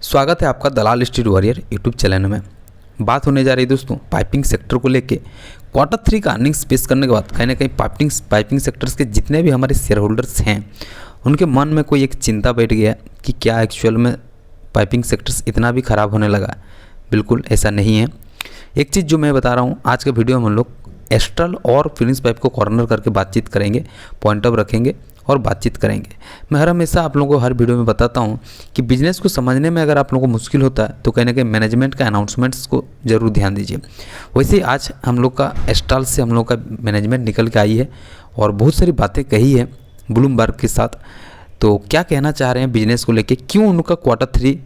स्वागत है आपका दलाल स्ट्रीट वॉरियर यूट्यूब चैनल में। बात होने जा रही है दोस्तों पाइपिंग सेक्टर को लेके। Q3 का अर्निंग्स पेश करने के बाद कहीं ना कहीं पाइपिंग सेक्टर्स के जितने भी हमारे शेयर होल्डर्स हैं उनके मन में कोई एक चिंता बैठ गया कि क्या एक्चुअल में पाइपिंग सेक्टर्स इतना भी ख़राब होने लगा है। बिल्कुल ऐसा नहीं है। एक चीज़ जो मैं बता रहा हूँ, आज के वीडियो में हम लोग एस्ट्रल और फिनिश पाइप को कॉर्नर करके बातचीत करेंगे, पॉइंट ऑफ रखेंगे और बातचीत करेंगे। मैं हर हमेशा आप लोगों को हर वीडियो में बताता हूं कि बिज़नेस को समझने में अगर आप लोगों को मुश्किल होता है तो कहीं ना कहीं मैनेजमेंट का अनाउंसमेंट्स को ज़रूर ध्यान दीजिए। वैसे ही आज हम लोग का एस्ट्रल से हम लोग का मैनेजमेंट निकल के आई है और बहुत सारी बातें कही है ब्लूमबर्ग के साथ। तो क्या कहना चाह रहे हैं बिजनेस को लेके, क्यों उनका Q3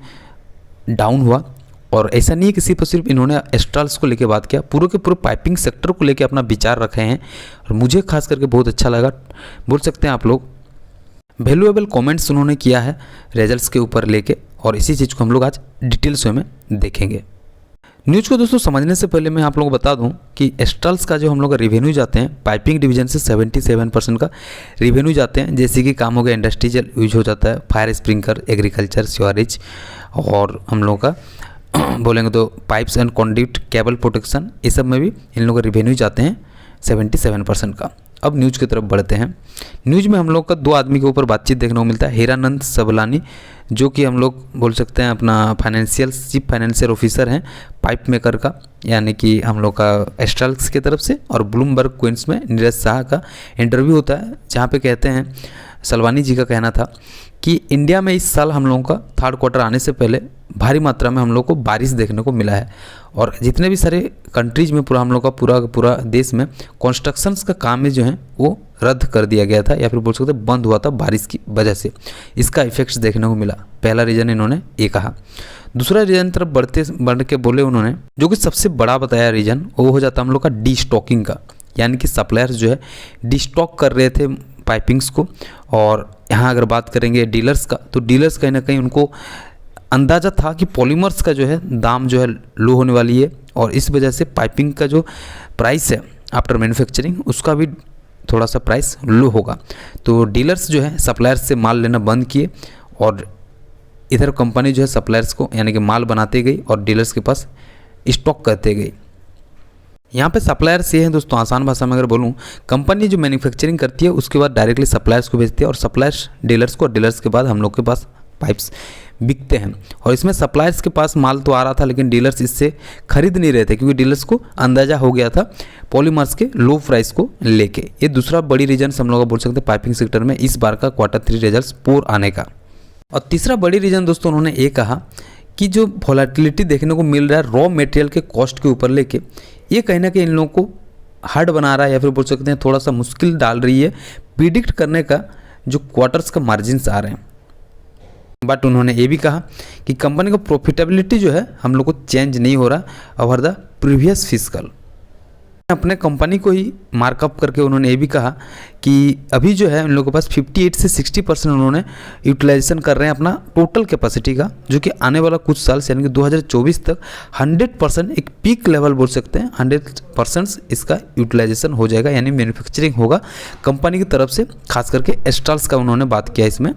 डाउन हुआ। और ऐसा नहीं है कि सिर्फ इन्होंने एस्ट्रल्स को लेके बात किया, पूरे के पूरे पाइपिंग सेक्टर को लेके अपना विचार रखे हैं और मुझे खास करके बहुत अच्छा लगा। बोल सकते हैं आप लोग वैल्यूएबल कमेंट्स उन्होंने किया है रिजल्ट्स के ऊपर लेके, और इसी चीज़ को हम लोग आज डिटेल्स में देखेंगे। न्यूज़ को दोस्तों समझने से पहले मैं आप लोगों को बता दूं कि एस्ट्रल्स का जो हम लोग का रिवेन्यू जाते हैं पाइपिंग डिवीजन से 77% का रिवेन्यू जाते हैं। जैसे कि काम हो गया इंडस्ट्रियल यूज हो जाता है, फायर स्प्रिंकलर, एग्रीकल्चर, सीवरेज, और हम लोग का बोलेंगे तो pipes and conduct, cable protection, ये सब में भी इन लोगों का रिवेन्यू जाते हैं 77% का। अब न्यूज़ की तरफ बढ़ते हैं। न्यूज़ में हम लोग का दो आदमी के ऊपर बातचीत देखने को मिलता है। हीरानंद सबलानी जो कि हम लोग बोल सकते हैं अपना चीफ फाइनेंशियल ऑफिसर हैं पाइप मेकर का, यानी कि हम लोग का एस्ट्रल्स की तरफ से। और ब्लूमबर्ग क्वींस में नीरज शाह का इंटरव्यू होता है जहाँ पे कहते हैं, सलवानी जी का कहना था कि इंडिया में इस साल हम लोगों का थर्ड क्वार्टर आने से पहले भारी मात्रा में हम लोग को बारिश देखने को मिला है। और जितने भी सारे कंट्रीज़ में पूरा हम लोग का पूरा देश में कंस्ट्रक्शंस का काम में जो है वो रद्द कर दिया गया था, या फिर बोल सकते बंद हुआ था बारिश की वजह से। इसका इफेक्ट्स देखने को मिला। पहला रीज़न इन्होंने ये कहा। दूसरा रीज़न तरफ बढ़ के बोले उन्होंने, जो कि सबसे बड़ा बताया रीज़न, वो हो जाता हम लोग का डी स्टॉकिंग का, यानी कि सप्लायर्स जो है डी स्टॉक कर रहे थे पाइपिंग्स को। और यहाँ अगर बात करेंगे डीलर्स का, तो डीलर्स कहीं ना कहीं उनको अंदाज़ा था कि पॉलीमर्स का जो है दाम जो है लो होने वाली है, और इस वजह से पाइपिंग का जो प्राइस है आफ्टर मैन्युफैक्चरिंग उसका भी थोड़ा सा प्राइस लो होगा। तो डीलर्स जो है सप्लायर्स से माल लेना बंद किए, और इधर कंपनी जो है सप्लायर्स को यानी कि माल बनाते गई और डीलर्स के पास स्टॉक करते गई। यहाँ पे सप्लायर्स ये हैं दोस्तों, आसान भाषा में अगर बोलूँ, कंपनी जो मैन्युफैक्चरिंग करती है उसके बाद डायरेक्टली सप्लायर्स को भेजती है, और सप्लायर्स डीलर्स को, और डीलर्स के बाद हम लोग के पास पाइप्स बिकते हैं। और इसमें सप्लायर्स के पास माल तो आ रहा था लेकिन डीलर्स इससे खरीद नहीं रहे थे, क्योंकि डीलर्स को अंदाज़ा हो गया था पॉलीमर्स के लो प्राइस को लेके। ये दूसरा बड़ी रीजन हम लोग बोल सकते हैं पाइपिंग सेक्टर में इस बार का Q3 रिजल्ट पोर आने का। और तीसरा बड़ी रीजन दोस्तों उन्होंने ये कहा कि जो वोलेटिलिटी देखने को मिल रहा है रॉ मटेरियल के कॉस्ट के ऊपर लेके, ये कहीं ना कहीं इन लोगों को हार्ड बना रहा है, या फिर बोल सकते हैं थोड़ा सा मुश्किल डाल रही है प्रिडिक्ट करने का जो क्वार्टर्स का मार्जिन्स आ रहे हैं। बट उन्होंने ये भी कहा कि कंपनी का प्रॉफिटेबिलिटी जो है हम लोग को चेंज नहीं हो रहा ओवर द प्रीवियस फिस्कल। अपने कंपनी को ही मार्कअप करके उन्होंने ये भी कहा कि अभी जो है उन लोगों के पास 58 से 60% उन्होंने यूटिलाइजेशन कर रहे हैं अपना टोटल कैपेसिटी का, जो कि आने वाला कुछ साल से यानी कि 2024 तक 100% एक पीक लेवल बोल सकते हैं 100% इसका यूटिलाइजेशन हो जाएगा, यानी मैन्युफैक्चरिंग होगा कंपनी की तरफ से। खास करके एस्ट्रल्स का उन्होंने बात किया इसमें,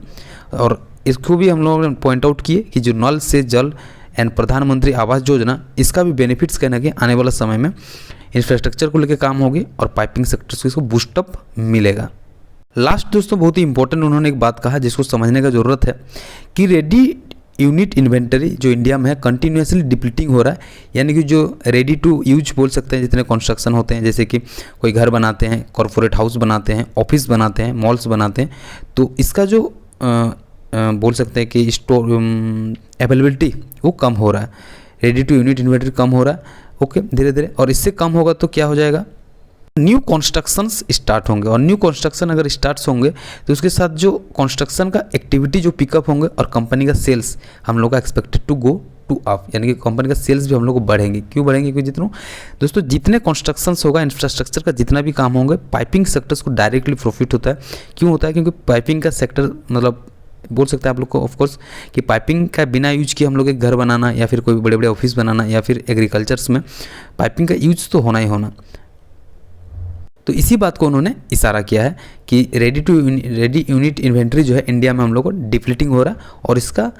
और इसको भी हम लोगों ने पॉइंट आउट किए कि जो नल से जल एंड प्रधानमंत्री आवास योजना, इसका भी बेनिफिट्स कहना कि आने वाला समय में इंफ्रास्ट्रक्चर को लेकर काम होगी और पाइपिंग सेक्टर को इसको बूस्टअप मिलेगा। लास्ट दोस्तों बहुत ही इंपॉर्टेंट उन्होंने एक बात कहा जिसको समझने का ज़रूरत है कि रेडी यूनिट इन्वेंटरी जो इंडिया में है कंटिन्यूसली डिप्लीटिंग हो रहा है, यानी कि जो रेडी टू यूज बोल सकते हैं जितने कंस्ट्रक्शन होते हैं, जैसे कि कोई घर बनाते हैं, कॉरपोरेट हाउस बनाते हैं, ऑफिस बनाते हैं, मॉल्स बनाते हैं, तो इसका जो बोल सकते हैं कि स्टोर अवेलेबिलिटी वो कम हो रहा है, रेडी टू यूनिट इन्वेंटरी कम हो रहा है। ओके, धीरे धीरे, और इससे कम होगा तो क्या हो जाएगा, न्यू कंस्ट्रक्शंस स्टार्ट होंगे, और न्यू कंस्ट्रक्शन अगर स्टार्ट होंगे तो उसके साथ जो कंस्ट्रक्शन का एक्टिविटी जो पिकअप होंगे, और कंपनी का सेल्स हम लोग का expected to go to up, यानी कि कंपनी का सेल्स भी हम लोग को बढ़ेंगे। क्यों बढ़ेंगे? क्योंकि दोस्तों जितने कंस्ट्रक्शंस होगा, इंफ्रास्ट्रक्चर का जितना भी काम होंगे, पाइपिंग सेक्टर्स को डायरेक्टली प्रॉफिट होता है। क्यों होता है? क्योंकि पाइपिंग का सेक्टर मतलब बोल सकते हैं आप लोग को ऑफकोर्स कि पाइपिंग का बिना यूज किए हम लोग एक घर बनाना, या फिर कोई बड़े बड़े ऑफिस बनाना, या फिर एग्रीकल्चर्स में पाइपिंग का यूज तो होना ही होना। तो इसी बात को उन्होंने इशारा किया है कि रेडी यूनिट इन्वेंट्री जो है इंडिया में हम लोग को डिप्लीटिंग हो रहा है, और इसका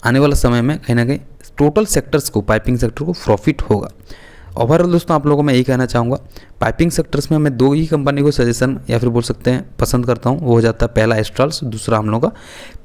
आने वाला समय में कहीं ना कहीं टोटल सेक्टर्स को, पाइपिंग सेक्टर को प्रॉफिट होगा। ओवरऑल दोस्तों आप लोगों को मैं यही कहना चाहूँगा, पाइपिंग सेक्टर्स में मैं 2 ही कंपनी को सजेशन या फिर बोल सकते हैं पसंद करता हूँ। वो हो जाता है पहला एस्ट्रल्स, दूसरा हम लोग का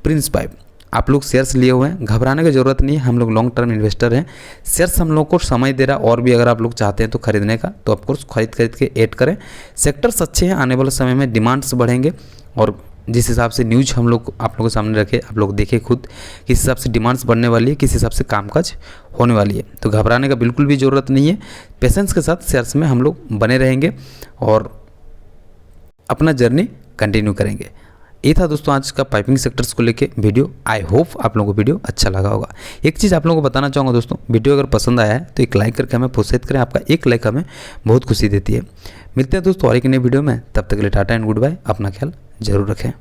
प्रिंस पाइप। आप लोग शेयर्स लिए हुए हैं, घबराने की ज़रूरत नहीं है, हम लोग लॉन्ग टर्म इन्वेस्टर हैं। शेयर्स हम लोग को समय दे रहा, और भी अगर आप लोग चाहते हैं तो खरीदने का तो ऑफकोर्स खरीद के ऐड करें। सेक्टर्स अच्छे हैं, आने वाले समय में डिमांड्स बढ़ेंगे, और जिस हिसाब से न्यूज हम लोग आप लोगों के सामने रखे, आप लोग देखें खुद किस हिसाब से डिमांड्स बढ़ने वाली है, किस हिसाब से कामकाज होने वाली है। तो घबराने का बिल्कुल भी ज़रूरत नहीं है, पेशेंस के साथ शेयर्स में हम लोग बने रहेंगे और अपना जर्नी कंटिन्यू करेंगे। ये था दोस्तों आज का पाइपिंग सेक्टर्स को लेके वीडियो। आई होप आप लोगों को वीडियो अच्छा लगा होगा। एक चीज़ आप लोगों को बताना चाहूँगा दोस्तों, वीडियो अगर पसंद आया है तो एक लाइक करके हमें प्रोत्साहित करें। आपका एक लाइक हमें बहुत खुशी देती है। मिलते हैं दोस्तों और एक नई वीडियो में, तब तक के लिए टाटा एंड गुड बाय। अपना ख्याल जरूर रखें।